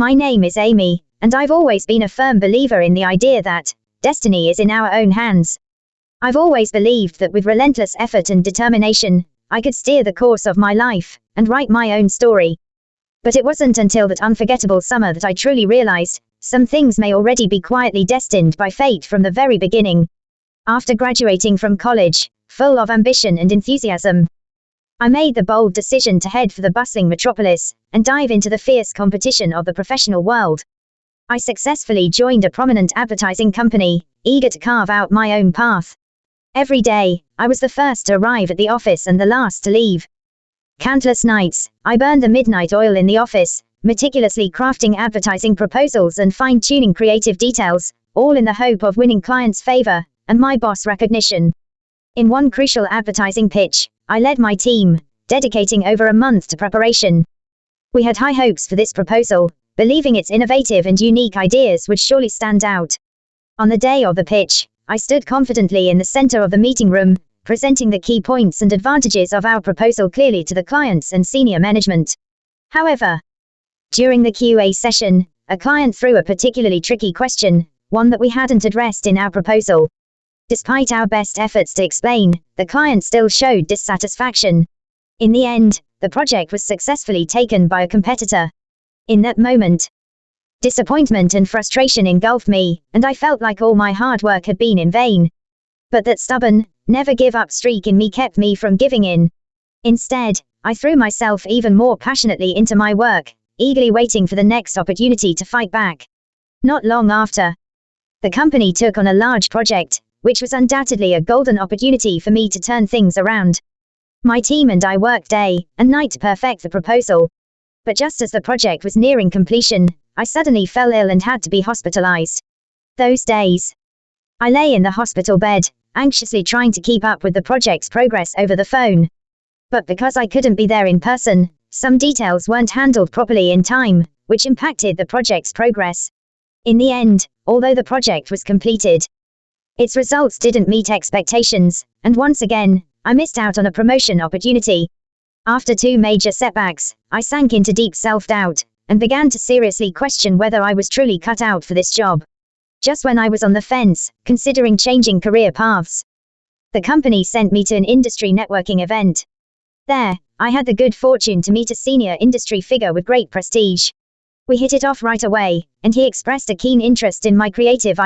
My name is Amy, and I've always been a firm believer in the idea that destiny is in our own hands. I've always believed that with relentless effort and determination, I could steer the course of my life and write my own story. But it wasn't until that unforgettable summer that I truly realized some things may already be quietly destined by fate from the very beginning. After graduating from college, full of ambition and enthusiasm, I made the bold decision to head for the bustling metropolis and dive into the fierce competition of the professional world. I successfully joined a prominent advertising company, eager to carve out my own path. Every day, I was the first to arrive at the office and the last to leave. Countless nights, I burned the midnight oil in the office, meticulously crafting advertising proposals and fine-tuning creative details, all in the hope of winning clients' favor and my boss recognition. In one crucial advertising pitch, I led my team, dedicating over a month to preparation. We had high hopes for this proposal, believing its innovative and unique ideas would surely stand out. On the day of the pitch, I stood confidently in the center of the meeting room, presenting the key points and advantages of our proposal clearly to the clients and senior management. However, during the QA session, a client threw a particularly tricky question, one that we hadn't addressed in our proposal. Despite our best efforts to explain, the client still showed dissatisfaction. In the end, the project was successfully taken by a competitor. In that moment, disappointment and frustration engulfed me, and I felt like all my hard work had been in vain. But that stubborn, never give up streak in me kept me from giving in. Instead, I threw myself even more passionately into my work, eagerly waiting for the next opportunity to fight back. Not long after, the company took on a large project, which was undoubtedly a golden opportunity for me to turn things around. My team and I worked day and night to perfect the proposal. But just as the project was nearing completion, I suddenly fell ill and had to be hospitalized. Those days, I lay in the hospital bed, anxiously trying to keep up with the project's progress over the phone. But because I couldn't be there in person, some details weren't handled properly in time, which impacted the project's progress. In the end, although the project was completed, its results didn't meet expectations, and once again, I missed out on a promotion opportunity. After 2 major setbacks, I sank into deep self-doubt, and began to seriously question whether I was truly cut out for this job. Just when I was on the fence, considering changing career paths, the company sent me to an industry networking event. There, I had the good fortune to meet a senior industry figure with great prestige. We hit it off right away, and he expressed a keen interest in my creative